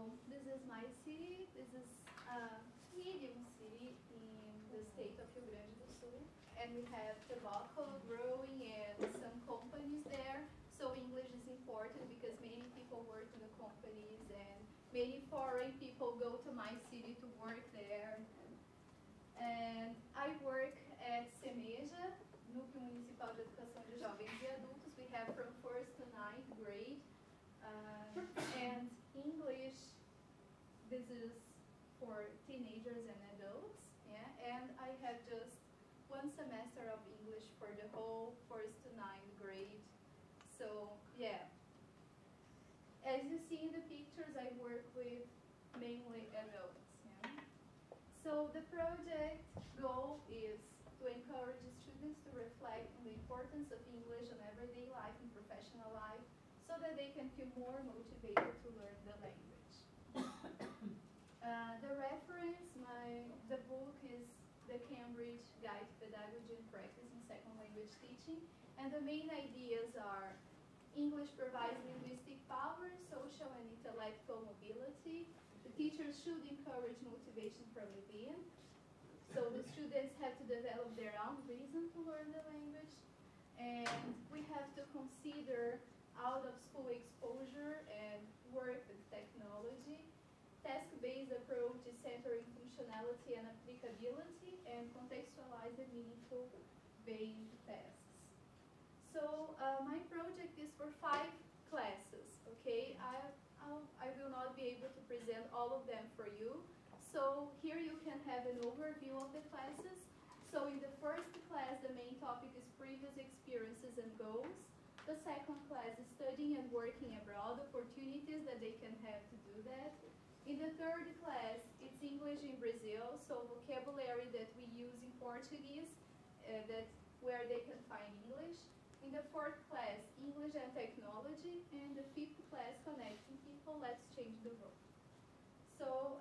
So this is my city. This is a medium city in the state of Rio Grande do Sul. And we have tobacco growing and some companies there. So English is important because many people work in the companies and many foreign people go to my city to work there. And I work at CEMEJA, Núcleo Municipal de Educação de Jovens e Adultos. We have from 1st to 9th grade. And English, this is for teenagers and adults. Yeah? And I have just 1 semester of English for the whole 1st to 9th grade. So, yeah. As you see in the pictures, I work with mainly adults. Yeah? So the project goal is to encourage students to reflect on the importance of English in everyday life and professional life so that they can feel more motivated to learn the language. The reference, the book is the Cambridge Guide to Pedagogy and Practice in Second Language Teaching, and the main ideas are English provides linguistic power, social and intellectual mobility. The teachers should encourage motivation from within. So the students have to develop their own reason to learn the language. And we have to consider out-of-school exposure and work with technology. Task-based approach is centering functionality and applicability and contextualize the meaningful based tasks. So my project is for 5 classes, okay? I will not be able to present all of them for you. So here you can have an overview of the classes. So in the first class, the main topic is previous experiences and goals. The second class is studying and working abroad, opportunities that they can have to do that. In the third class, it's English in Brazil, so vocabulary that we use in Portuguese, where they can find English. In the fourth class, English and technology. And the fifth class, connecting people. Let's change the role. So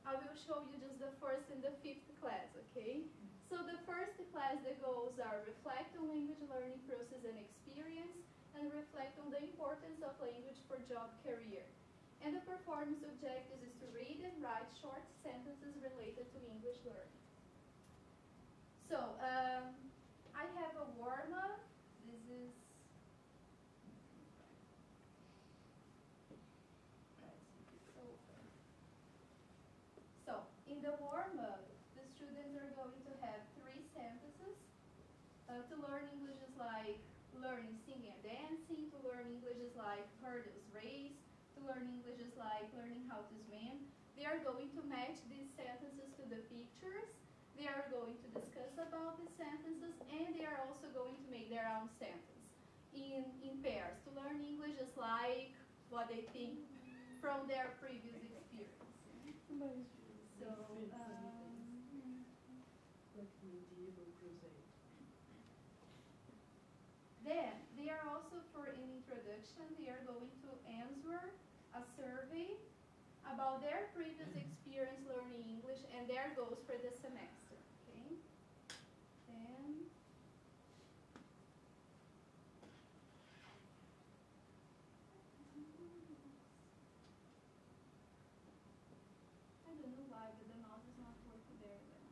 I will show you just the first and the fifth class, okay? So the first class, the goals are reflect on language learning process and experience, and reflect on the importance of language for job career. And the performance objectives is to read and write short sentences related to English learning. So I have a warm-up. This is so in the warm-up, the students are going to have 3 sentences. To learn English is like learning singing and dancing. To learn English is like hurdles race. To learn English is like learning how to swim. They are going to match these sentences to the pictures. They are going to discuss about the sentences, and they are also going to make their own sentence in pairs. To learn English is like what they think from their previous experience. So, like medieval crusade. Then, they are also, for an introduction, they are going to answer a survey about their previous experience learning English and their goals for the semester, okay? Then, I don't know why, but the mouse is not working there then.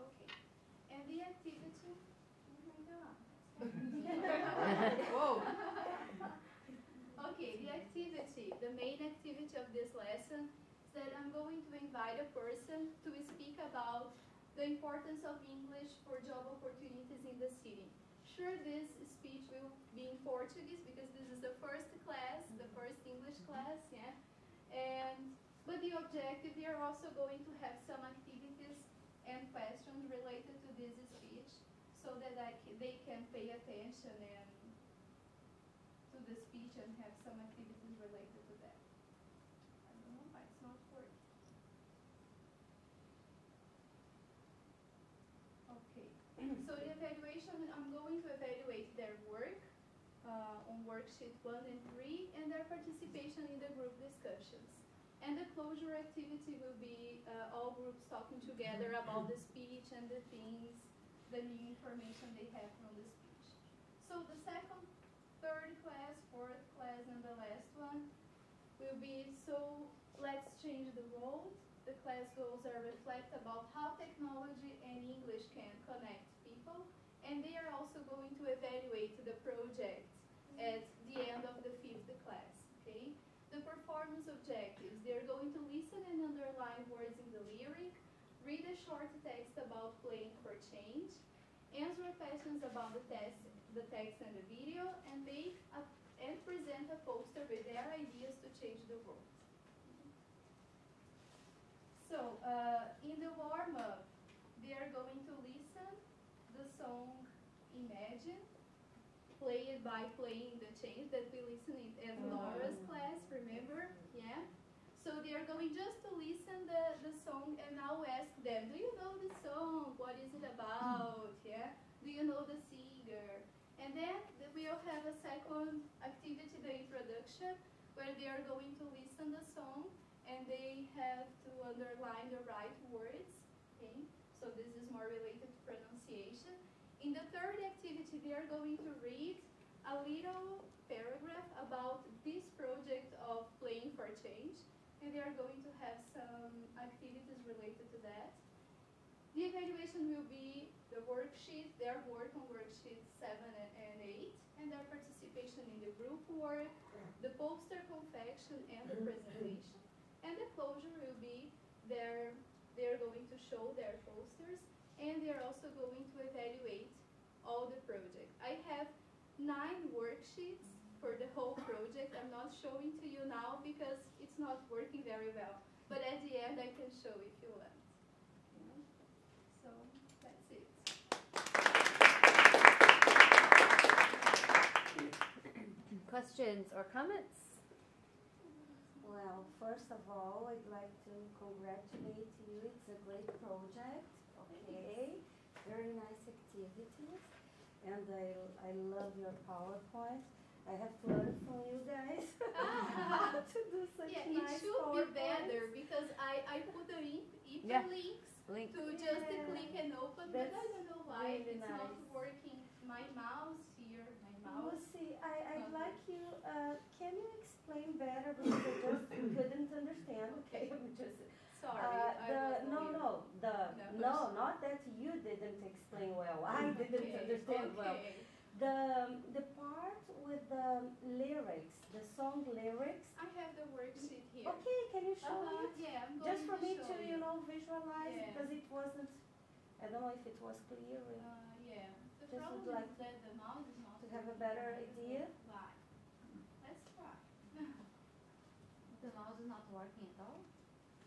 Okay, and the activity, Whoa! Okay, the activity, the main activity of this lesson is that I'm going to invite a person to speak about the importance of English for job opportunities in the city. Sure, this speech will be in Portuguese because this is the first class, the first English class, yeah. But the objective, we are also going to have some activities and questions related to this speech so that they can pay attention and to the speech and have some activities related to that. I don't know why it's not working. Okay, so the evaluation, I'm going to evaluate their work on worksheet 1 and 3 and their participation in the group discussions. And the closure activity will be all groups talking together about the speech and the things the new information they have from the speech. So the second, third class, fourth class, and the last one will be, so let's change the roles. The class goals are reflect about how technology and English can connect people, and they are also going to evaluate the project at the end of the fifth class, okay? The performance objectives, they're going to listen and underline words in the lyric, read a short text about playing for change, answer questions about the text and the video, and and present a poster with their ideas to change the world. So, in the warm-up, they are going to listen the song Imagine, play it by playing the change that we listened in Laura's class, remember? Yeah? So they are going just to listen the song, and I'll ask them, do you know the song? What is it about? Yeah? Do you know the singer? And then we'll have a second activity, the introduction, where they are going to listen the song, and they have to underline the right words. Okay? So this is more related to pronunciation. In the third activity, they are going to read a little paragraph about this project of playing for change, and they are going to have some activities related to that. The evaluation will be the worksheet, their work on worksheets 7 and 8, and their participation in the group work, the poster confection, and the presentation. And the closure will be they're going to show their posters, and they're also going to evaluate all the project. I have 9 worksheets for the whole project. I'm not showing to you now because it's not working very well. But at the end, I can show if you want. Yeah. So that's it. Questions or comments? Well, first of all, I'd like to congratulate you. It's a great project. Okay. Very nice activities. And I love your PowerPoint. I have to learn from you guys how to do such nice PowerPoints. It should be better because I put the hyperlinks to just click and open, but I don't know why really it's not working. My mouse here, Luci, I'd like you, can you explain better because I just couldn't understand. Okay, I'm just... Sorry. No, not that you didn't explain well. I didn't understand well. The part with the lyrics, the song lyrics. I have the worksheet here. Okay, can you show it? Yeah, I'm going just for me to, you. Visualize because it wasn't. I don't know if it was clear. Yeah. The just problem would like is that the mouse is not. To have a better idea. Why? Let's try. The mouse is not working at all?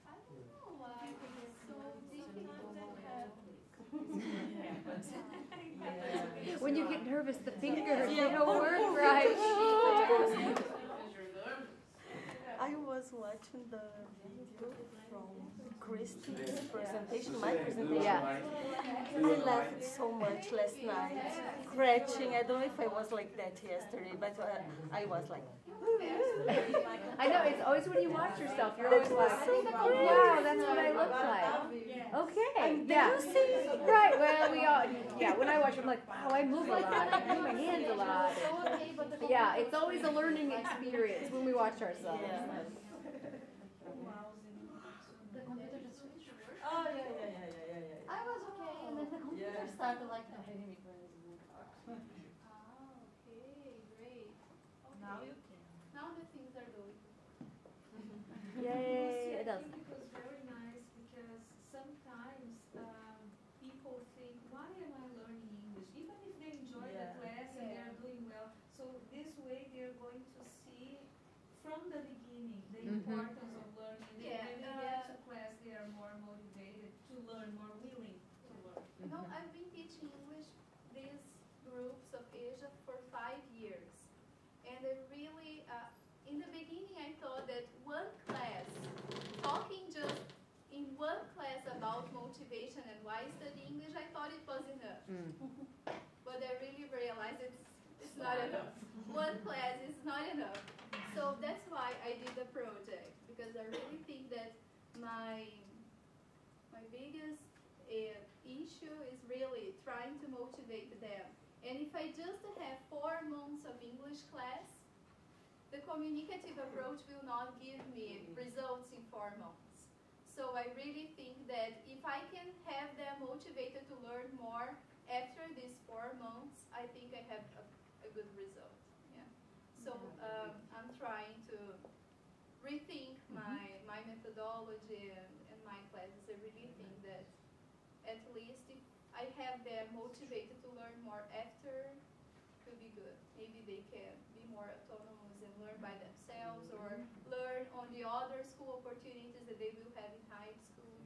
I don't know why it's so difficult to have. When you get nervous, the fingers they don't work right. I was watching the video from Christy's presentation, my presentation. Yeah. I laughed so much last night, scratching. I don't know if I was like that yesterday, but I was like. I know, it's always when you watch yourself, you're always like, wow, that's what I look like. Okay, yeah. Right, well, we all, yeah, when I watch, I'm like, wow, I move a lot, I move my hands a lot. Yeah, it's always a learning experience when we watch ourselves. The computer just switched. Oh, yeah. I was okay, and then the computer started like, no, Okay, great. Okay. Now you can. Now the things are going. Yay, it I does. think it was very nice because sometimes people think, why am I learning English? Even if they enjoy the class and they are doing well. So this way they're going to see from the beginning the importance of learning. When they get to class, they are more motivated to learn, more willing to learn. You know, I've been teaching English these groups of Asia for 5 years. And I really, in the beginning I thought that one class, talking just in one class about motivation and why study English, I thought it was enough. But I really realized it's not enough. One class is not enough. So that's why I did the project, because I really think that my biggest issue is really trying to motivate them. And if I just have 4 months of English class, the communicative approach will not give me results in 4 months. So I really think that if I can have them motivated to learn more after these 4 months, I think I have a good result. Yeah. So I'm trying to rethink my methodology and my classes. I really think that at least if I have them motivated to learn more after, it could be good. Maybe they can be more autonomous and learn by themselves, or learn on the other school opportunities that they will have in high school.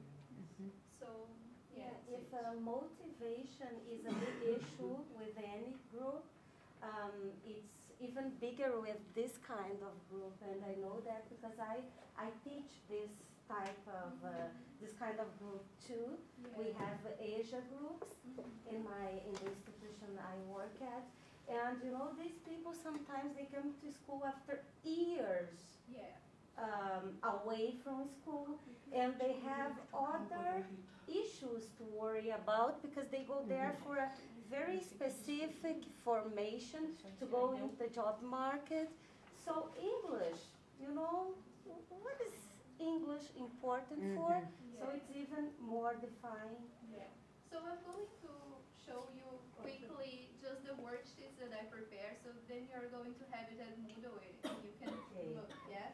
So, yeah. If motivation is a big issue with any group, it's even bigger with this kind of group, and I know that because I teach this type of this kind of group too. Yeah. We have Asia groups in the institution I work at, and you know, these people sometimes they come to school after years away from school, and they have other issues to worry about because they go there for a very specific formation to go into the job market. So English, you know, what is English important for? So it's even more defined. Yeah. So I'm going to show you quickly just the worksheets that I prepared. So then you're going to have it at Moodle and you can look. Yeah.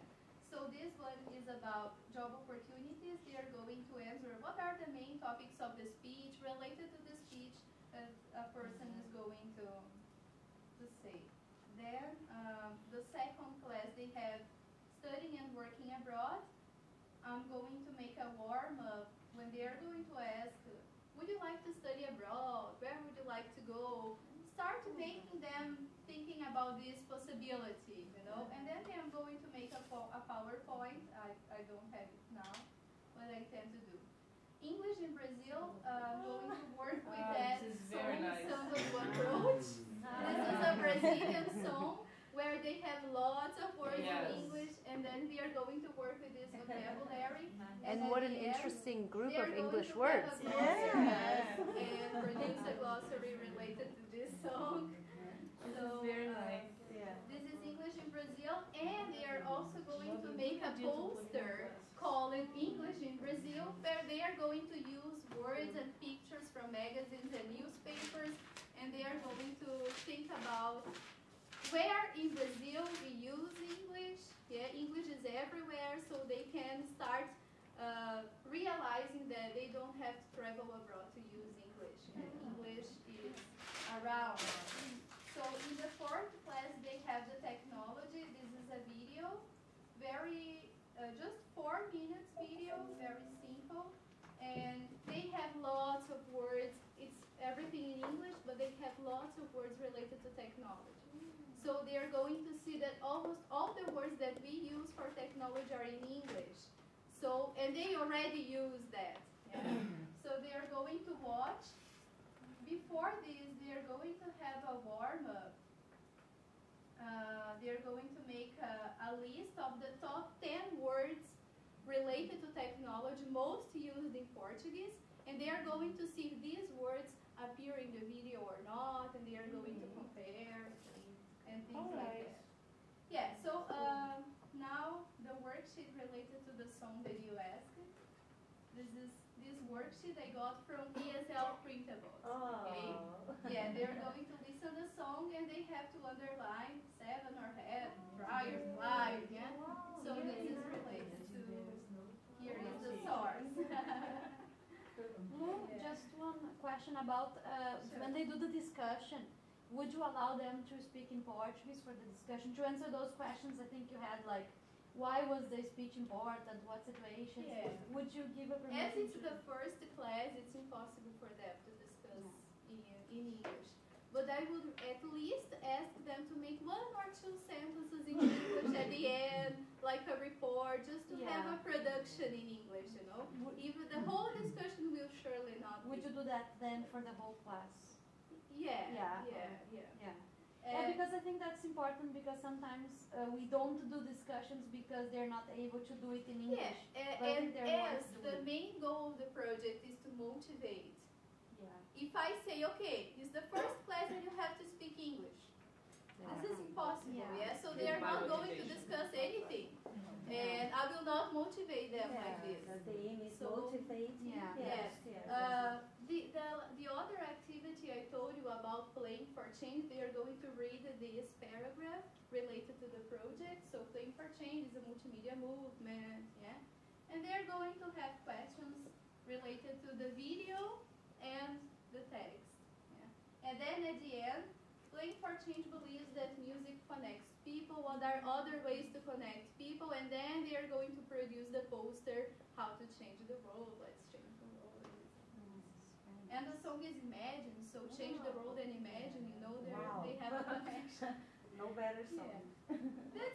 So this one is about job opportunities. They are going to answer what are the main topics of the speech related to the speech that a person is going to say. Then the second class, they have studying and working abroad. I'm going to make a warm-up when they are going to ask, would you like to study abroad? Where would you like to go? Start making them thinking about this possibility, you know, and then I'm going to make a PowerPoint. I don't have it now, but I tend to do. English in Brazil, I'm going to work with that song, Samba do Approach. This is a Brazilian song where they have lots of words in English, and then we are going to work with this vocabulary. And what an interesting group of English to words. Yes. And produce a glossary related to this song. So, Very nice. this is English in Brazil, and they are also going to make a poster called English in Brazil, where they are going to use words and pictures from magazines and newspapers, and they are going to think about where in Brazil we use English. Yeah, English is everywhere, so they can start realizing that they don't have to travel abroad to use English. And English is around. So in the fourth class, they have the technology. This is a video, very, just 4 minutes video, very simple. And they have lots of words. It's everything in English, but they have lots of words related to technology. So they're going to see that almost all the words that we use for technology are in English. So, and they already use that. Yeah? So they're going to watch. Before this, they're going to have a warm-up. They're going to make a list of the top 10 words related to technology most used in Portuguese. And they are going to see if these words appear in the video or not, and they are going to compare and things like that. Yeah, so now the worksheet related to the song that you asked. This worksheet I got from ESL Printables. Okay? Yeah, they're going to listen to the song and they have to underline 7 or head, prior, slide, yeah? So this is related to, here is the source. Just one question about when they do the discussion, would you allow them to speak in Portuguese for the discussion? To answer those questions, I think you had like, why was the speech important? What situations? Yeah. Would you give a permission? As it's the first class, it's impossible for them to discuss in English. But I would at least ask them to make 1 or 2 sentences in English at the end, like a report, just to have a production in English, you know? Even the whole discussion will surely not Would you do that then for the whole class? Yeah. Because I think that's important, because sometimes we don't do discussions because they're not able to do it in English. Yeah, and as the main goal of the project is to motivate If I say, okay, it's the first class and you have to speak English. This is impossible, yeah? So they are not going to discuss anything. And I will not motivate them like this. The aim is So, motivating. Yes. Yes. The other activity I told you about playing for change, they are going to read this paragraph related to the project. So playing for change is a multimedia movement, yeah? And they're going to have questions related to the video and the text, yeah? And then at the end, Playing for Change believes that music connects people. What are other ways to connect people? And then they are going to produce the poster, How to Change the World, Let's Change the World. And the song is Imagine, so change the world and imagine, you know, they have a connection. No better song. Yeah. Then